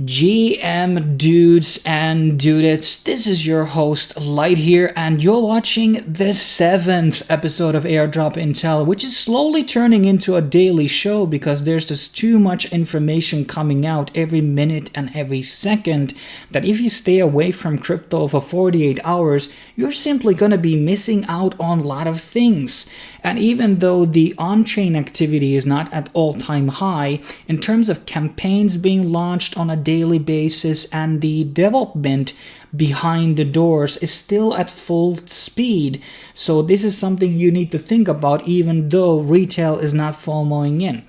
GM dudes and dudettes, this is your host Light here, and you're watching the 7th episode of Airdrop Intel, which is slowly turning into a daily show because there's just too much information coming out every minute and every second that if you stay away from crypto for 48 hours, you're simply gonna be missing out on a lot of things. And even though the on-chain activity is not at all-time high, in terms of campaigns being launched on a daily basis and the development behind the doors is still at full speed. So this is something you need to think about even though retail is not FOMOing in.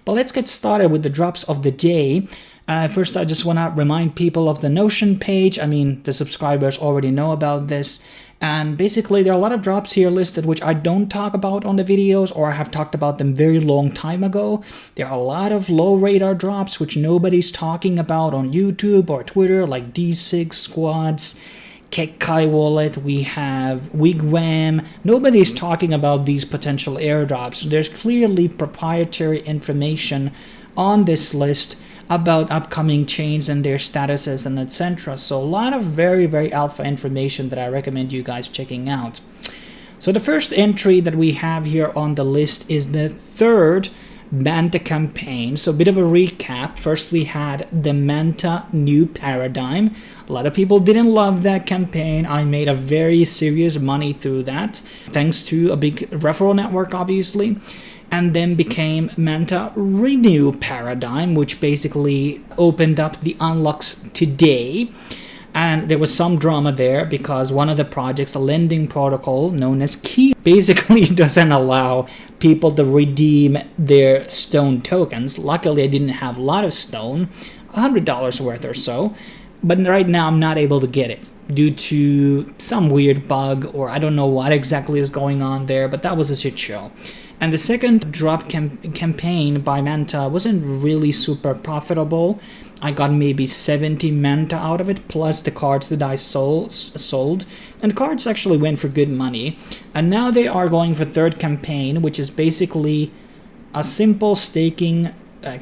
But let's get started with the drops of the day. First, I just want to remind people of the Notion page. I mean, the subscribers already know about this. And basically, there are a lot of drops here listed which I don't talk about on the videos, or I have talked about them very long time ago. There are a lot of low radar drops which nobody's talking about on YouTube or Twitter, like D6 Squads, Kekai Wallet, we have Wigwam. Nobody's talking about these potential airdrops. There's clearly proprietary information on this list about upcoming chains and their statuses and etc. So a lot of very alpha information that I recommend you guys checking out. So the first entry that we have here on the list is the third Manta campaign. So a bit of a recap. First we had the Manta new paradigm. A lot of people didn't love that campaign. I made a very serious money through that, thanks to a big referral network obviously. And then became Manta Renew Paradigm, which basically opened up the unlocks today. And there was some drama there because one of the projects, a lending protocol known as Key, basically doesn't allow people to redeem their stone tokens. Luckily, I didn't have a lot of stone, $100 worth or so. But right now, I'm not able to get it due to some weird bug, or I don't know what exactly is going on there, but that was a shit show. And the second drop campaign by Manta wasn't really super profitable. I got maybe 70 Manta out of it, plus the cards that I sold. And the cards actually went for good money. And now they are going for third campaign, which is basically a simple staking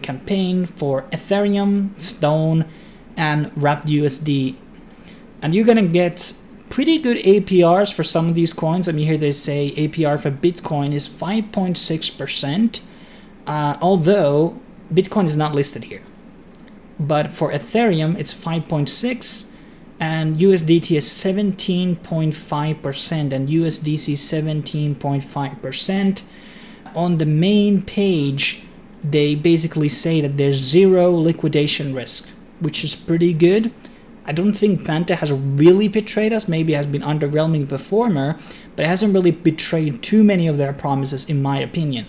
campaign for Ethereum, Stone, and Wrapped USD. And you're gonna get pretty good APRs for some of these coins. I mean, here they say APR for Bitcoin is 5.6%, although Bitcoin is not listed here. But for Ethereum, it's 5.6%, and USDT is 17.5%, and USDC 17.5%. On the main page, they basically say that there's zero liquidation risk, which is pretty good. I don't think Manta has really betrayed us. Maybe it has been underwhelming performer, but it hasn't really betrayed too many of their promises, in my opinion.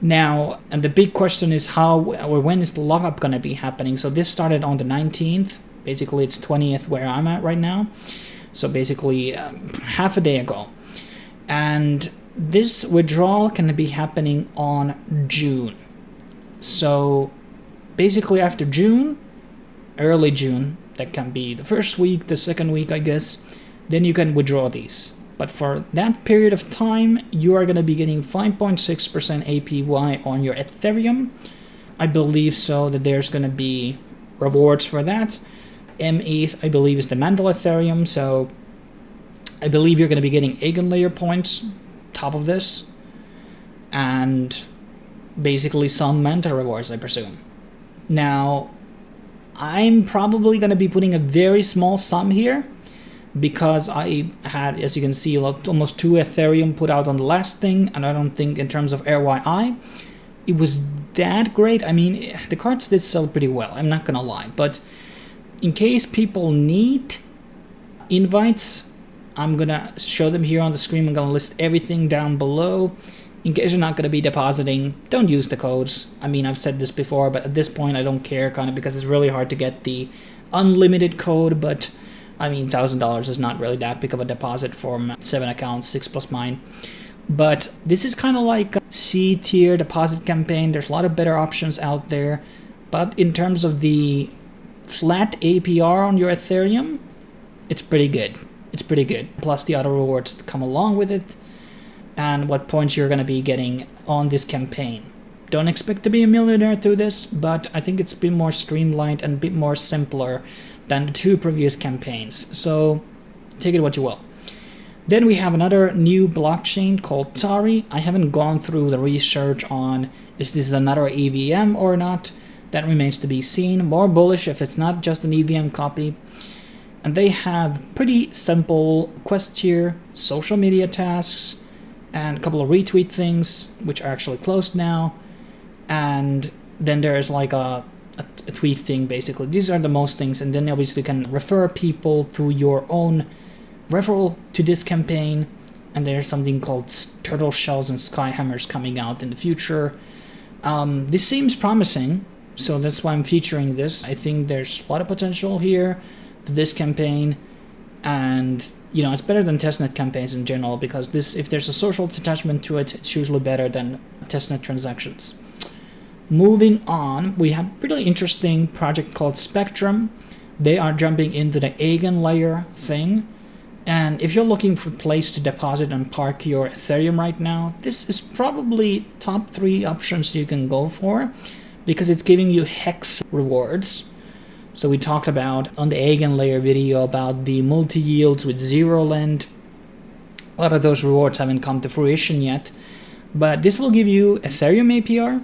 Now, and the big question is how or when is the lockup going to be happening? So this started on the 19th. Basically, it's 20th where I'm at right now. So basically, half a day ago. And this withdrawal can be happening on June. So basically after June, early June, that can be the first week, the second week, I guess, then you can withdraw these. But for that period of time, you are going to be getting 5.6% APY on your Ethereum. I believe so that there's going to be rewards for that. METH, I believe, is the Mandel Ethereum, so I believe you're going to be getting Eigenlayer points top of this, and basically some Manta rewards, I presume. Now, I'm probably going to be putting a very small sum here because I had, as you can see, almost 2 Ethereum put out on the last thing, and I don't think in terms of RYI it was that great. I mean, the cards did sell pretty well, I'm not going to lie, but in case people need invites, I'm going to show them here on the screen. I'm going to list everything down below. In case you're not going to be depositing, don't use the codes. I mean, I've said this before, but at this point I don't care, kind of, because it's really hard to get the unlimited code. But I mean, $1,000 is not really that big of a deposit from 7 accounts, 6 plus mine. But this is kind of like a C tier deposit campaign. There's a lot of better options out there. But in terms of the flat APR on your Ethereum, it's pretty good. It's pretty good. Plus the other rewards that come along with it, and what points you're going to be getting on this campaign. Don't expect to be a millionaire through this, but I think it's a bit more streamlined and a bit more simpler than the 2 previous campaigns. So take it what you will. Then we have another new blockchain called Sari. I haven't gone through the research on if this is another EVM or not. That remains to be seen. More bullish if it's not just an EVM copy. And they have pretty simple quests here, social media tasks, and a couple of retweet things, which are actually closed now. And then there's like a tweet thing, basically. These are the most things, and then obviously you can refer people through your own referral to this campaign. And there's something called turtle shells and skyhammers coming out in the future. This seems promising, so that's why I'm featuring this. I think there's a lot of potential here to this campaign, and you know, it's better than testnet campaigns in general, because this, if there's a social attachment to it, it's usually better than testnet transactions. Moving on, we have a really interesting project called Spectrum. They are jumping into the Eigenlayer thing. And if you're looking for a place to deposit and park your Ethereum right now, this is probably top 3 options you can go for, because it's giving you hex rewards. So we talked about on the Eigenlayer video about the multi-yields with zero lend. A lot of those rewards haven't come to fruition yet, but this will give you Ethereum APR,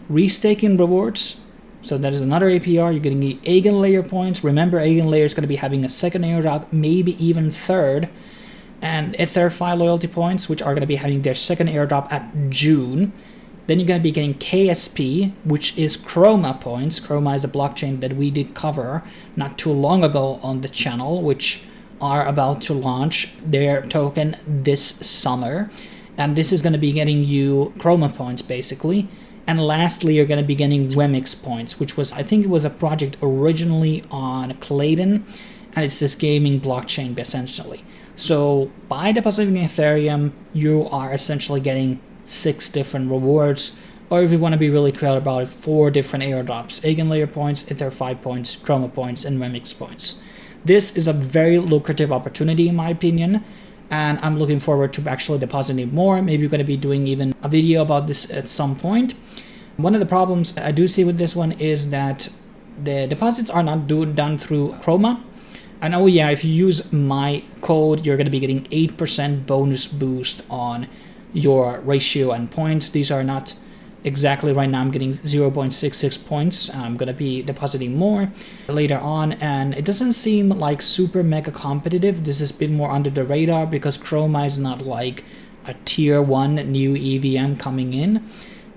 restaking rewards. So that is another APR. You're getting the Eigenlayer points. Remember, Eigenlayer is going to be having a second airdrop, maybe even third. And EtherFi loyalty points, which are going to be having their second airdrop at June. Then you're going to be getting KSP, which is Chroma points. Chroma is a blockchain that we did cover not too long ago on the channel, which are about to launch their token this summer. And this is going to be getting you Chroma points, basically. And lastly, you're going to be getting Wemix points, which was, I think it was a project originally on Clayton, and it's this gaming blockchain, essentially. So by depositing Ethereum, you are essentially getting 6 different rewards, or if you want to be really clear about it, 4 different airdrops: Eigenlayer points, EtherFi points, Chroma points, and Wemix points. This is a very lucrative opportunity, in my opinion, and I'm looking forward to actually depositing more. Maybe we're going to be doing even a video about this at some point. One of the problems I do see with this one is that the deposits are not done through Chroma. And oh yeah, if you use my code, you're going to be getting 8% bonus boost on your ratio and points. These are not exactly right now. I'm getting 0.66 points. I'm going to be depositing more later on, and it doesn't seem like super mega competitive. This is a bit more under the radar because Chroma is not like a tier 1 new EVM coming in.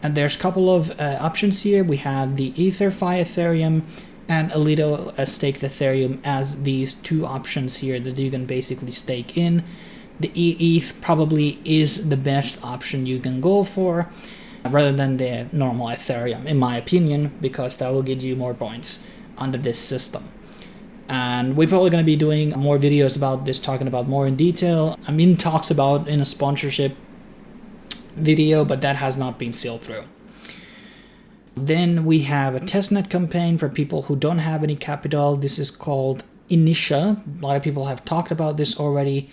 And there's a couple of options here. We have the EtherFi Ethereum and a little staked Ethereum as these 2 options here that you can basically stake in. The ETH probably is the best option you can go for, rather than the normal Ethereum, in my opinion, because that will get you more points under this system. And we're probably going to be doing more videos about this, talking about more in detail. I'm in talks about in a sponsorship video, but that has not been sealed through. Then we have a testnet campaign for people who don't have any capital. This is called Inisha. A lot of people have talked about this already.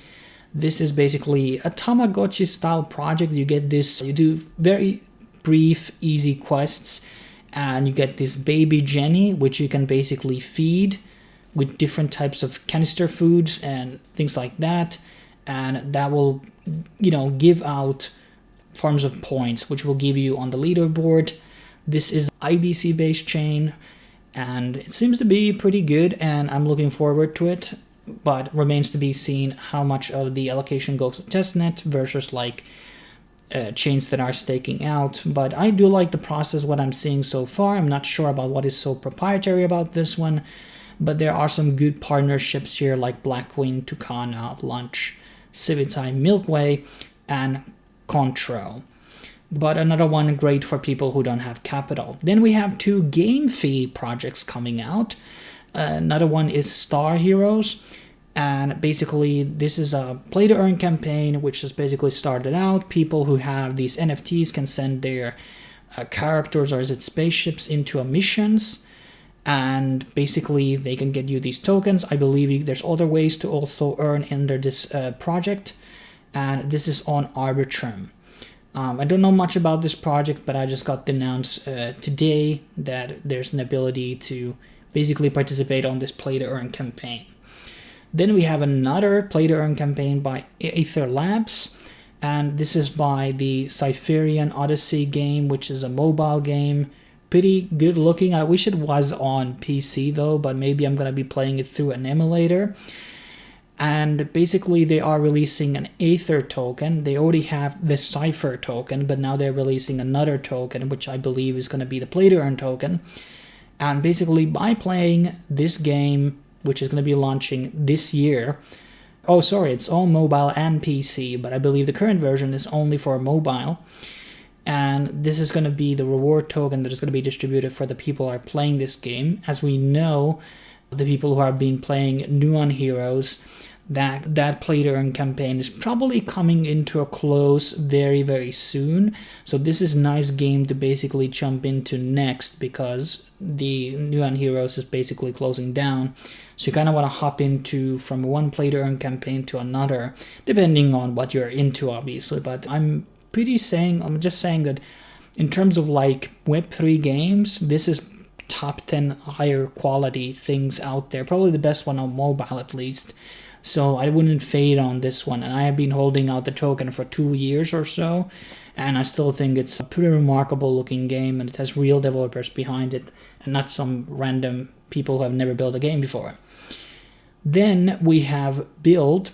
This is basically a Tamagotchi style project. You get this, you do very brief, easy quests, and you get this baby Jenny, which you can basically feed with different types of canister foods and things like that. And that will, you know, give out forms of points, which will give you on the leaderboard. This is IBC based chain, and it seems to be pretty good, and I'm looking forward to it. But remains to be seen how much of the allocation goes to testnet versus like chains that are staking out. But I do like the process, what I'm seeing so far. I'm not sure about what is so proprietary about this one, but there are some good partnerships here like Blackwing, Tucana, Lunch, Civitai, Milkway, and Contro. But another one great for people who don't have capital. Then we have 2 game fee projects coming out. Another one is Star Heroes, and basically this is a play to earn campaign which has basically started out. People who have these NFTs can send their characters, or is it spaceships, into missions, and basically they can get you these tokens. I believe there's other ways to also earn under this project, and this is on Arbitrum. I don't know much about this project, but I just got announced today that there's an ability to basically participate on this play to earn campaign. Then we have another play to earn campaign by Aether Labs, and this is by the Cypherian Odyssey game, which is a mobile game. Pretty good looking. I wish it was on PC though, but maybe I'm gonna be playing it through an emulator. And basically they are releasing an Aether token. They already have the Cypher token, but now they're releasing another token, which I believe is going to be the play to earn token. And basically by playing this game, which is going to be launching this year, oh sorry, it's all mobile and PC, but I believe the current version is only for mobile. And this is going to be the reward token that is going to be distributed for the people who are playing this game. As we know, the people who have been playing Nuon Heroes, that play to earn campaign is probably coming into a close very, very soon. So this is a nice game to basically jump into next, because the Nuon Heroes is basically closing down. So you kind of want to hop into from one play to earn campaign to another, depending on what you're into, obviously. But I'm just saying that in terms of like Web3 games, this is top 10 higher quality things out there. Probably the best one on mobile at least. So I wouldn't fade on this one. And I have been holding out the token for 2 years or so, and I still think it's a pretty remarkable looking game, and it has real developers behind it and not some random people who have never built a game before. Then we have Build,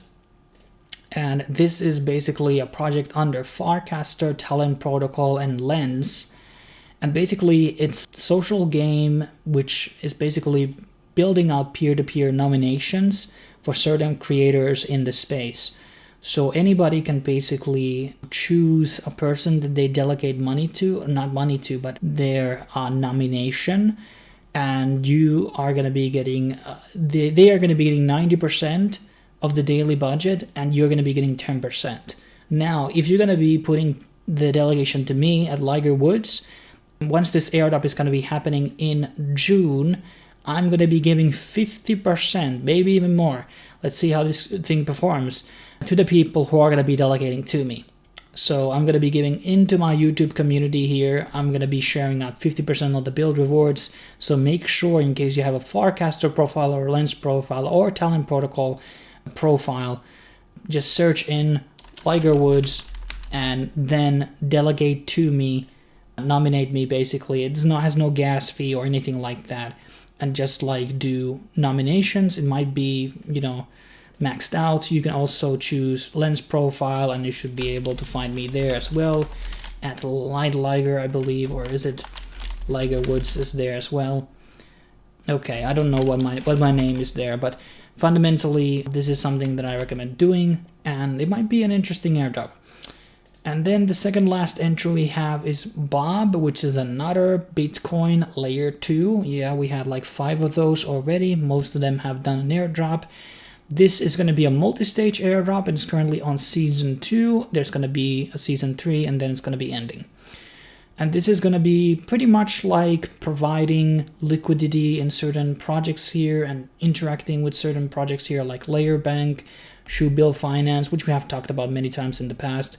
and this is basically a project under Farcaster, Talent Protocol, and Lens. And basically it's a social game which is basically building out peer-to-peer nominations for certain creators in the space. So anybody can basically choose a person that they delegate money to, not money to, but their nomination, and you are going to be getting, they are going to be getting 90% of the daily budget, and you're going to be getting 10%. Now, if you're going to be putting the delegation to me at Liger Woods, once this airdrop is going to be happening in June, I'm going to be giving 50%, maybe even more. Let's see how this thing performs, to the people who are going to be delegating to me. So I'm going to be giving into my YouTube community here. I'm going to be sharing out 50% of the build rewards. So make sure, in case you have a Farcaster profile or Lens profile or Talent Protocol profile, just search in Liger Woods and then delegate to me, nominate me basically. It has no gas fee or anything like that. And just like do nominations, it might be, maxed out. You can also choose Lens profile, and you should be able to find me there as well at Light Liger, I believe, or is it Liger Woods is there as well. Okay, I don't know what my name is there, but fundamentally this is something that I recommend doing, and it might be an interesting airdrop. And then the second last entry we have is Bob, which is another Bitcoin layer 2. Yeah, we had like 5 of those already. Most of them have done an airdrop. This is going to be a multi-stage airdrop. It's currently on season 2. There's going to be a season 3, and then it's going to be ending. And this is going to be pretty much like providing liquidity in certain projects here and interacting with certain projects here like Layer Bank, Shoebill Finance, which we have talked about many times in the past.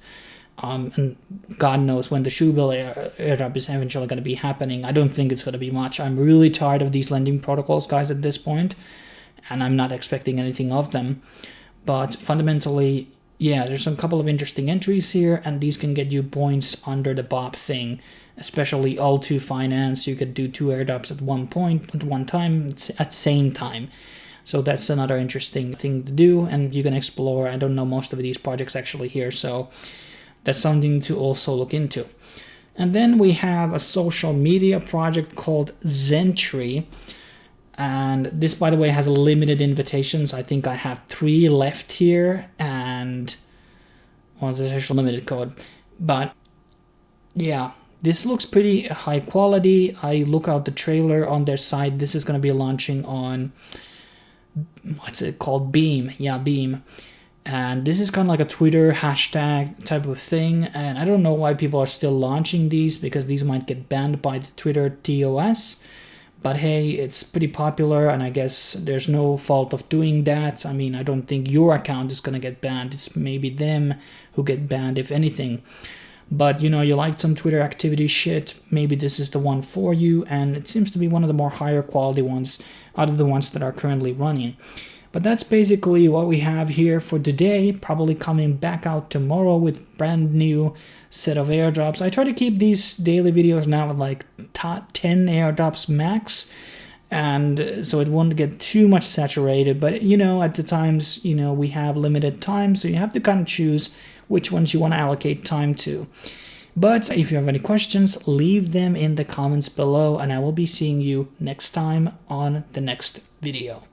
And God knows when the Shoebill airdrop is eventually going to be happening. I don't think it's going to be much. I'm really tired of these lending protocols, guys, at this point, and I'm not expecting anything of them. But fundamentally, yeah, there's a couple of interesting entries here, and these can get you points under the Bob thing, especially All2 Finance. You could do 2 airdrops at one time, at same time. So that's another interesting thing to do, and you can explore. I don't know most of these projects actually here, so that's something to also look into. And then we have a social media project called Zentry. And this, by the way, has limited invitations. I think I have 3 left here, and it's actually limited code. But yeah, this looks pretty high quality. I look out the trailer on their site. This is going to be launching on, what's it called? Beam. Yeah, Beam. And this is kind of like a Twitter hashtag type of thing. And I don't know why people are still launching these, because these might get banned by the Twitter TOS. But hey, it's pretty popular, and I guess there's no fault of doing that. I mean, I don't think your account is going to get banned. It's maybe them who get banned, if anything. but you know, you like some Twitter activity shit, maybe this is the one for you, and it seems to be one of the more higher quality ones out of the ones that are currently running. But that's basically what we have here for today. Probably coming back out tomorrow with brand new set of airdrops. I try to keep these daily videos now at like 10 airdrops max, and so it won't get too much saturated. But you know, at the times, you know, we have limited time, so you have to kind of choose which ones you want to allocate time to. But if you have any questions, leave them in the comments below, and I will be seeing you next time on the next video.